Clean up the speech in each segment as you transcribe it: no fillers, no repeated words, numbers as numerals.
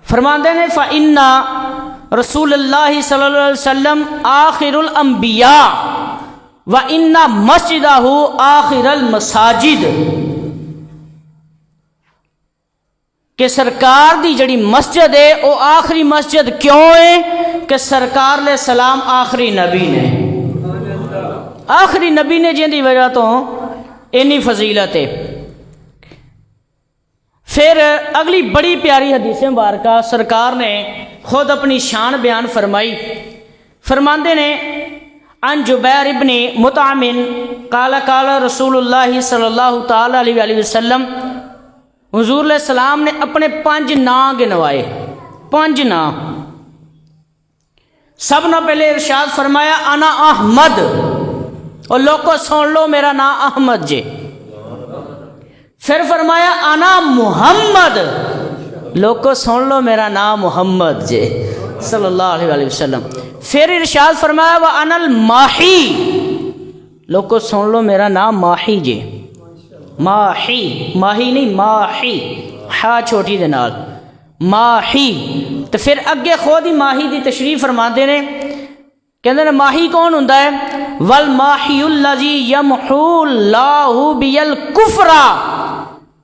فرماندے نے فَإِنَّ رسول اللہ صلی اللہ علیہ وسلم آخر الانبیاء وَإِنَّ مسجدہ آخر المساجد، کہ سرکار دی جڑی مسجد ہے وہ آخری مسجد کیوں ہے؟ کہ سرکار علیہ السلام آخری نبی نے، آخری نبی نے جن دی وجہ تو انی فضیلت ہے۔ پھر اگلی بڑی پیاری حدیث مبارکہ سرکار نے خود اپنی شان بیان فرمائی، فرماندے نے عن جبیر ابن مطعم قال قال رسول اللہ صلی اللہ تعالی علیہ وآلہ وسلم، حضور علیہ السلام نے اپنے 5 نام گنوائے، 5 نام۔ سب نے پہلے ارشاد فرمایا انا احمد، اور لوگوں سن لو میرا نام احمد جے۔ پھر فرمایا انا محمد، لوگوں سن لو میرا نام محمد جے صلی اللہ علیہ وآلہ وسلم۔ پھر ارشاد فرمایا وانا الماحی، لوگوں سن لو میرا نام ماحی جے، ماحی، ماہی نہیں ماحی، ہا چھوٹی دے نال ماحی۔ تو پھر اگے خود ہی ماہی دی تشریح فرماندے نے، کہندے نے ماہی کون ہوندا ہے؟ والماحی الذی یمحو اللہ بی الکفر،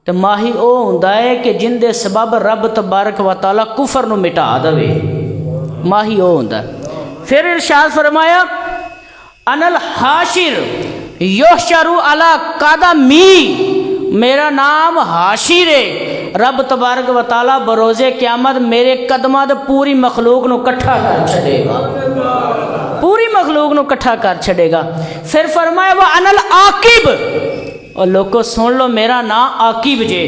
تو ماہی او ہوندا ہے کہ جن دے سبب رب تبارک و تعالی کفر نو مٹا دے، ماہی او ہوندا ہے۔ پھر ارشاد فرمایا انا الحاشر یحشر علی قدمی، میرا نام حاشر ہے، رب تبارک و تعالی بروز قیامت میرے قدماں دے پوری مخلوق نو کٹھا کر چھڑے گا، پوری مخلوق نو کٹھا کر چھڑے گا۔ پھر فرمایا وانا العاقب، اور لوگوں سن لو میرا نام عاقب جے۔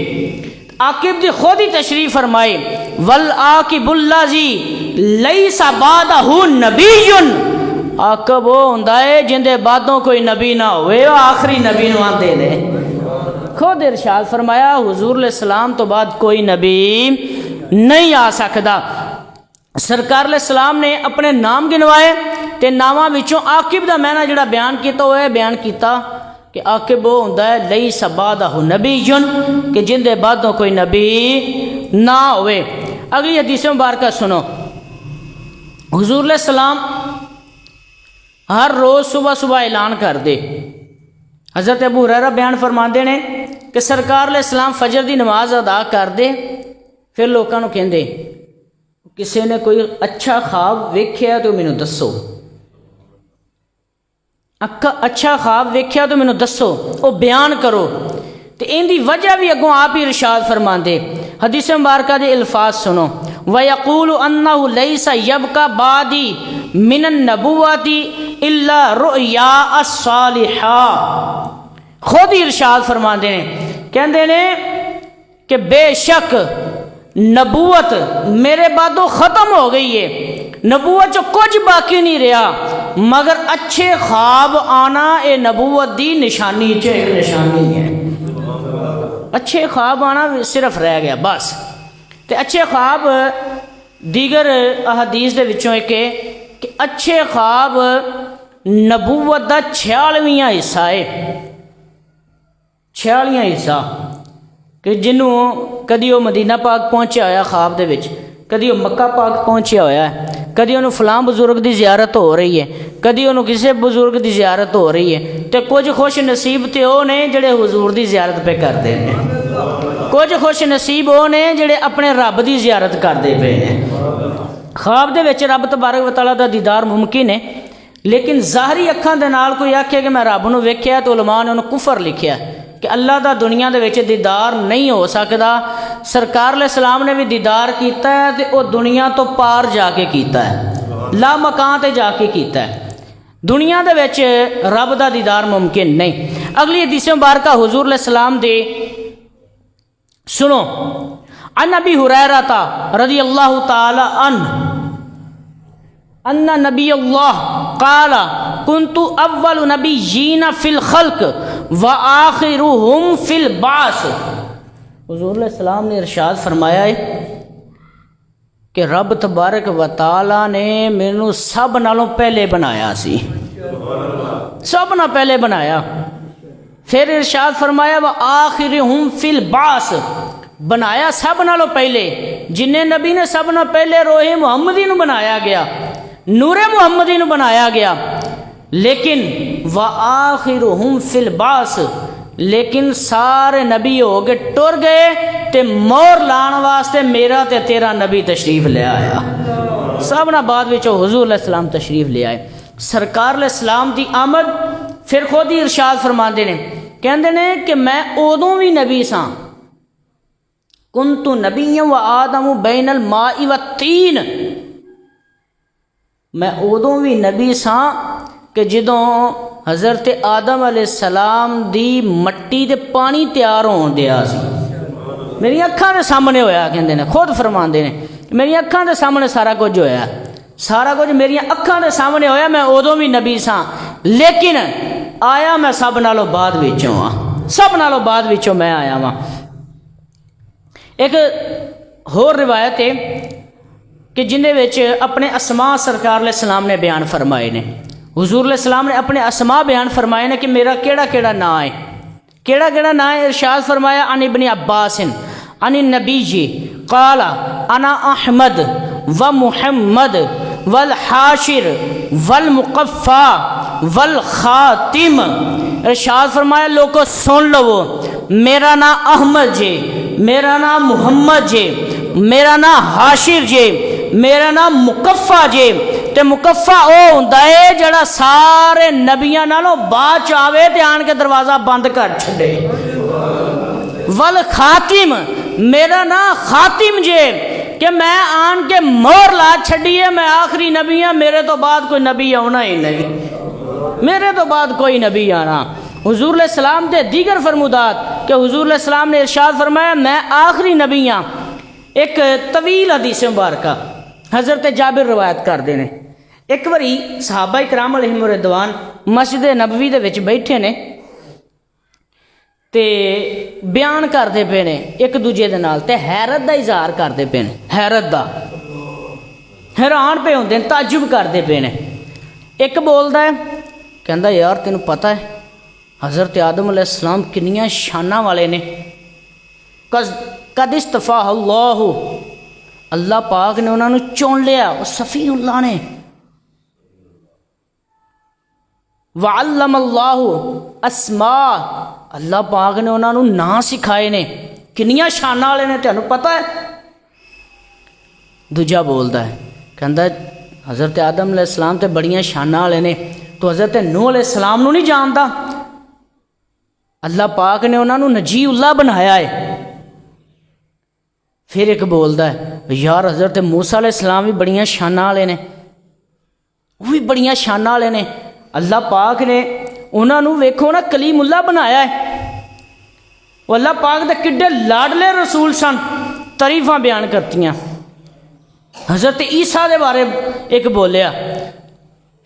عاقب دی خود ہی تشریح فرمائے والعاقب الذی لیس بعدہ نبی، عاقب وہ ہوندا ہے جن دے بعدوں کوئی نبی نہ ہوئے، وہ آخری نبی نو آندے نے۔ خود ارشاد فرمایا حضور علیہ السلام تو بعد کوئی نبی نہیں آ سکتا۔ سرکار علیہ السلام نے اپنے نام گنوائے تے ناماں وچوں عاقب دا معنی جڑا بیان کیتا وہ ہے بیان کیتا کہ عاقب وہ ہوندا ہے لیس بعدہ نبی، کہ جن دے بعدوں کوئی نبی نہ ہوئے۔ اگلی حدیث مبارکہ سنو، حضور علیہ السلام ہر روز صبح صبح اعلان کر دے۔ حضرت ابو ہریرہ بیان فرماندے نے کہ سرکار علیہ السلام فجر دی نماز ادا کر دے، پھر لوکاں نو کہندے کسی نے کوئی اچھا خواب ویکھیا تو مینوں دسو، اچھا خواب ویکھیا تو مینوں دسو، وہ بیان کرو۔ تو ان دی وجہ بھی اگوں آپ ہی ارشاد فرماندے، حدیث مبارکہ دے الفاظ سنو، وَيَقُولُ أَنَّهُ لَيْسَ يَبْقَى بَعْدِي مِنَ النَّبُوَّةِ إِلَّا رُؤْيَا الصَّالِحَةِ، خود ہی ارشاد فرماندے ہیں، کہندے نے کہ بے شک نبوت میرے بعدوں ختم ہو گئی ہے، نبوت جو کچھ باقی نہیں رہا، مگر اچھے خواب آنا اے نبوت دی نشانی چ ایک نشانی ہے۔ اچھے خواب آنا صرف رہ گیا بس۔ تے اچھے خواب دیگر احادیث دے وچوں ایک ہے کہ اچھے خواب نبوت دا 46واں حصہ ہے، 46واں حصہ، کہ جنوں کدی وہ مدینہ پاک پہنچیا ہویا خواب دے وچ، کدی وہ مکہ پاک پہنچیا ہویا ہے، کدی انہوں فلاں بزرگ دی زیارت ہو رہی ہے، کدی انہوں کسی بزرگ دی زیارت ہو رہی ہے۔ تے کچھ خوش نصیب تے وہ نے جڑے حضور دی زیارت پہ کرتے ہیں، کچھ خوش نصیب وہ نے جڑے اپنے رب دی زیارت کرتے پے ہیں۔ خواب دے وچ رب تبارک و تعالیٰ دا دیدار ممکن ہے، لیکن ظاہری اکھاں دے نال کوئی آکھے کہ میں رب نو ویکھیا تو علماء نے انہوں کفر لکھیا کہ اللہ دا دنیا دے وچ دیدار نہیں ہو سکتا۔ سرکار علیہ السلام نے بھی دیدار کیتا ہے تے وہ دنیا تو پار جا کے کیتا ہے، لا مکان تے جا کے کیتا ہے، دنیا دے وچ رب دا دیدار ممکن نہیں۔ اگلی حدیث مبارکہ حضور علیہ السلام دے سنو، عن ابی ہریرہ رضی اللہ تعالی عنہ ان نبی اللہ قال کنت اول نبیین فی الخلق وآخرهم فی البعث، حضور علیہ السلام نے ارشاد فرمایا ہے کہ رب تبارک و تعالی نے مینوں سب نالوں پہلے بنایا سی، سب نہ پہلے بنایا۔ پھر ارشاد فرمایا وآخرهم فی البعث، بنایا سب نالوں پہلے، جن نبی نے سب نال پہلے روح محمدی نو بنایا گیا، نور محمدی نو بنایا گیا، لیکن وآخرہم فی البعث، لیکن سارے نبی ہو کے ٹر گئے تے مور لان واسطے میرا تے تیرا نبی تشریف لے آیا، سب نہ بعد وچوں حضور علیہ السلام تشریف لے آئے۔ سرکار علیہ السلام دی آمد پھر خود ہی ارشاد فرماندے نے، کہندے نے کہ میں ادوں بھی نبی ساں، کنت نبی و آدم بین الماء والتین، میں ادوں بھی نبی ساں کہ جدوں حضرت آدم علیہ السلام دی مٹی دے پانی تیار ہون دیا سی، میری اکھاں دے سامنے ہویا، کہندے نے خود فرماندے نے میری اکھاں دے سامنے سارا کچھ ہویا، سارا کچھ میری اکھاں دے سامنے ہویا، میں ادوں بھی نبی ساں، لیکن آیا میں سب نالوں بعد وچوں ہاں، سب نالوں بعد وچوں میں آیا ہاں۔ ایک ہور روایت ہے کہ جن وچ اپنے اسماء سرکار علیہ السلام نے بیان فرمائے نے، حضور علیہ السلام نے اپنے اسماء بیان فرمائے نے کہ میرا کیڑا کیڑا نام ہے، کیڑا کیڑا نام ہے۔ ارشاد فرمایا عن ابن عباس عن النبی قال انا احمد و محمد والحاشر والمقفا والخاتم۔ ارشاد فرمایا لوگو سن لو، میرا نام احمد جے، میرا نام محمد جے، میرا نام حاشر جے، میرا نام مقفا جے، تے مقفا او ہوندا ہے جڑا سارے نبیاں نالوں بعد آوے تے آن کے دروازہ بند کر چھڈے، والخاتم میرا نام خاتم جے کہ میں آن کے مور لا چھڈی ہے، میں آخری نبی ہاں، میرے تو بعد کوئی نبی آنا ہی نہیں، میرے تو بعد کوئی نبی آنا۔ حضور علیہ السلام دے دیگر فرمودات کہ حضور علیہ السلام نے ارشاد فرمایا میں آخری نبی ہاں۔ ایک طویل حدیث مبارکہ حضرت جابر روایت کر دینے، ایک باری صحابہ کرام علیہم رضوان مسجد نبوی دے وچ بیٹھے نے تے بیان کرتے پے نے ایک دوجے دے نال تے حیرت دا اظہار کرتے پے نے، حیرت دا، حیران پہ ہوندے نے، تعجب کرتے پے نے۔ ایک بولدا ہے کہندا یار تینوں پتہ ہے حضرت آدم علیہ السلام کنیاں شاناں والے نے، قد استفا اللہ، اللہ پاک نے انہوں نے چن لیا، صفی اللہ نے، وعلم اللہ اسماء، اللہ پاک نے انہوں نے نام سکھائے نے، کنیاں شاناں والے نے تینوں پتہ ہے۔ دوجا بولدا ہے کہندا حضرت آدم علیہ السلام تے بڑیاں شاناں والے نے، تو حضرت نوح علیہ السلام نو نہیں جاندا، اللہ پاک نے انہوں نے نجی اللہ بنایا ہے۔ پھر ایک بولدا ہے یار حضرت موسیٰ علیہ السلام بھی بڑیاں شاناں والے نے، وہ بھی بڑیاں شاناں والے نے، اللہ پاک نے انہوں نے ویکھو نا کلیم اللہ بنایا ہے، وہ اللہ پاک دے کڈے لاڈلے رسول سن، تعریفاں بیان کرتیاں۔ حضرت عیسیٰ دے بارے ایک بولیا،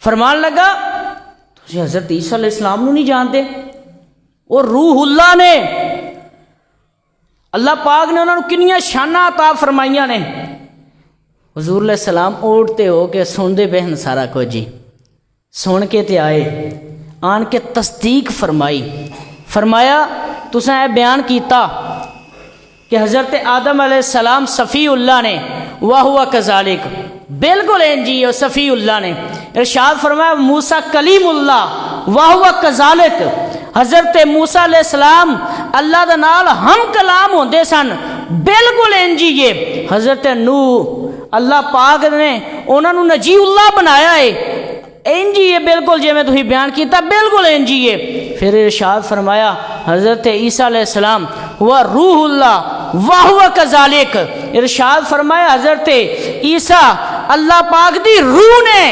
فرمان لگا تسی حضرت عیسیٰ علیہ السلام نو نہیں جانتے، اور روح اللہ نے، اللہ پاک نے انہوں نے کنیاں شاناں عطا فرمائیاں نے۔ حضور علیہ السلام اوڑتے ہو کے سن دے پہن سارا کچھ جی، سن کے تے آئے، آن کے تصدیق فرمائی، فرمایا تساں اے بیان کیتا کہ حضرت آدم علیہ السلام صفی اللہ نے، وَهُوَ كَذَلِكَ، بالکل انجی اور صفی اللہ نے۔ ارشاد فرمایا موسیٰ کلیم اللہ، وَهُوَ كَذَلِكَ، حضرت موسیٰ علیہ السلام اللہ دے نال ہم کلام ہوندے سن، بالکل انجی ہے۔ حضرت نوح اللہ پاک نے انہوں نے نجی اللہ بنایا ہے، انجی ہے بالکل جی میں تھی بیان کیتا، بالکل انجی ہے۔ پھر ارشاد فرمایا حضرت عیسیٰ علیہ السلام ہوا روح اللہ وَهُوَ كَذَلِكَ، ارشاد فرمایا حضرت عیسیٰ اللہ پاک دی روح نے،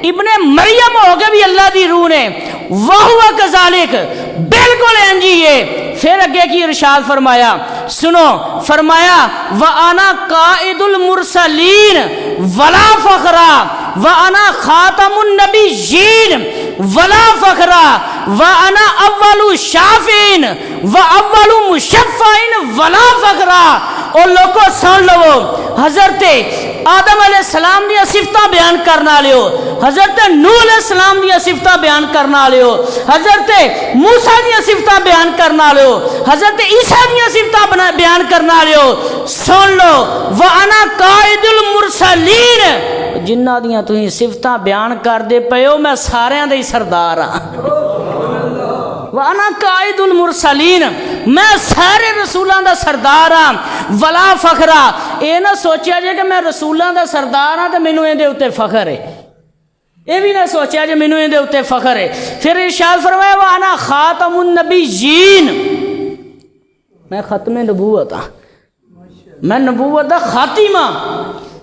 ابن مریم ہو کے بھی اللہ دی روح نے، وَهُوَ كَذَلِكَ، بالکل انجی ہے۔ پھر اگے کی ارشاد فرمایا سنو، فرمایا وَأَنَا قَائِدُ الْمُرْسَلِينَ وَلَا فَخْرًا وَأَنَا خَاتَمُ النَّبِيِّينَ وَلَا فَخْرًا وَأَنَا أَوَّلُ شَافِعٍ وَأَوَّلُ مُشَفَّعٍ وَلَا فَخْرًا۔ اور لوگوں سن لو، حضرت آدم علیہ السلام دی صفتاں بیان کرنا لیو، حضرت نوح علیہ السلام دیا صفتہ بیان کرنا والے ہو، حضرت موسیٰ دیا صفتہ بیان کرنا والے ہو، حضرت عیسیٰ دیا صفتہ بیان کرنا والے ہو، سن لو وَأَنَا قَائِدُ الْمُرْسَلِينَ، جنہ دیاں تُہیں صفتہ بیان کر دے پئے ہو، میں ساریاں دے سردار ہاں۔ وَأَنَا قَائِدُ الْمُرْسَلِينَ، میں سارے رسولاں دا سردار ہاں، ولا فخرا، اے نہ سوچیا جے کہ میں رسولاں دا سردار ہاں تو مینوں ایں دے اوتے فخر ہے، اے بھی نہ سوچیا جے مینوں ایں دے اوتے فخر ہے۔ پھر ارشاد فرمایا وَأَنَا خَاتَمُ النَّبِيِّينَ، میں ختم نبوت ہاں، میں نبوت دا خاتم ہاں،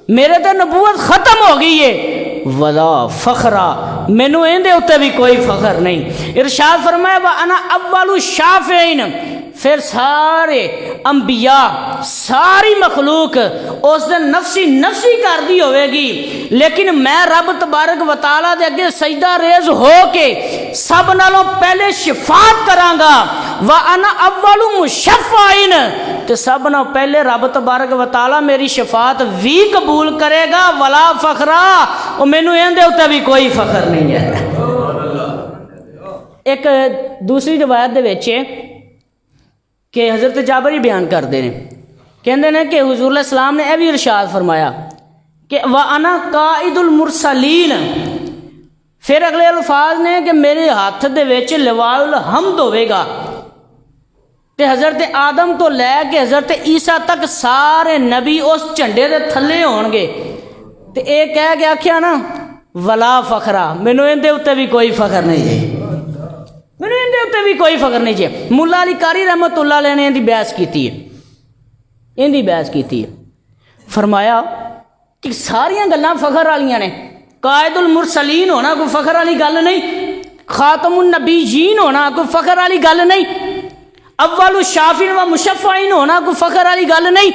میرے تے نبوت ختم ہو گئی ہے، ولا فخرا، مینوں ایں دے اوتے بھی کوئی فخر نہیں۔ ارشاد فرمایا وَأَنَا أَوَّلُ الشَّافِعِينَ، پھر سارے انبیاء ساری مخلوق اس دن نفسی نفسی کر دی ہوئے گی، لیکن میں رب تبارک و تعالیٰ دے اگے سجدہ ریز ہو کے سب نالوں پہلے شفاعت کراں گا، وَأَنَا أَوَّلُ مُشَفَّعٍ، تو سب نالوں پہلے رب تبارک و تعالیٰ میری شفاعت بھی قبول کرے گا، ولا فخرا، اور مینوں این دے اوتے بھی کوئی فخر نہیں ہے۔ ایک دوسری روایت دے وچ کہ حضرت جابر ہی بیان کرتے ہیں، کہندے نے کہ حضور علیہ السلام نے یہ بھی ارشاد فرمایا کہ وَأَنَا قَائِدُ الْمُرْسَلِينَ، پھر اگلے الفاظ نے کہ میرے ہاتھ دے وچ لواء الحمد ہوئے گا، تے حضرت آدم تو لے کے حضرت عیسیٰ تک سارے نبی اس جھنڈے دے تھلے ہون گے، تے اے کہہ کے آکھیا نا ولا فخرا، مینوں ان دے اوتے بھی کوئی فخر نہیں ہے، مینوں ان دے اوتے بھی کوئی فخر نہیں ہے۔ ملا علی قاری رحمت اللہ علیہ نے ان دی بحث کیتی ہے، ان دی بحث کیتی ہے، فرمایا کہ ساریاں گلاں فخر والیاں نے، قائد المرسلین ہونا کوئی فخر والی گل نہیں، خاتم النبیین ہونا کوئی فخر والی گل نہیں، اول الشافعین و مشفعین ہونا کوئی فخر والی گل نہیں،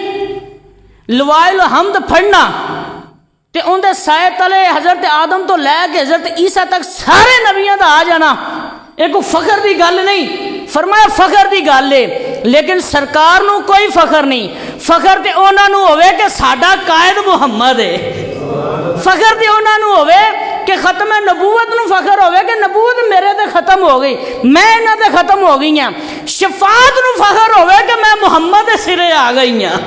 لواء الحمد پڑھنا تے ان دے سائے تلے حضرت آدم تو لے کے حضرت عیسیٰ تک سارے نبیاں دا آ جانا ایک فخر دی گل نہیں، فرمایا فخر دی گل ہے، لیکن سرکار نو کوئی فخر نہیں، فخر تے انہاں نو ہوئے کہ ساڈا قائد محمد ہے، فخر تے انہاں نو ہوئے کہ ختم نبوت نو فخر ہوئے کہ نبوت میرے تے ختم ہو گئی، میں انہاں تے ختم ہو گئی ہاں، شفاعت نو فخر ہوئے کہ میں محمد دے سرے آ گئی ہاں،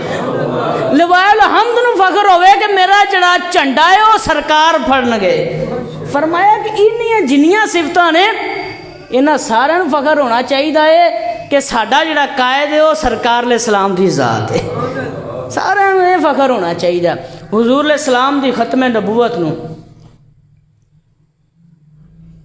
لواء الحمد نو فخر ہوئے کہ میرا جڑا جھنڈا ہے وہ سرکار پھڑن گئے۔ فرمایا کہ انہاں جنیاں صفتاں نے انہاں سارے نو فخر ہونا چاہیے کہ ساڈا جڑا قائد ہے وہ سرکار علیہ السلام دی ذات ہے، سارے نو یہ فخر ہونا چاہیے۔ حضور علیہ السلام دی ختم نبوت نو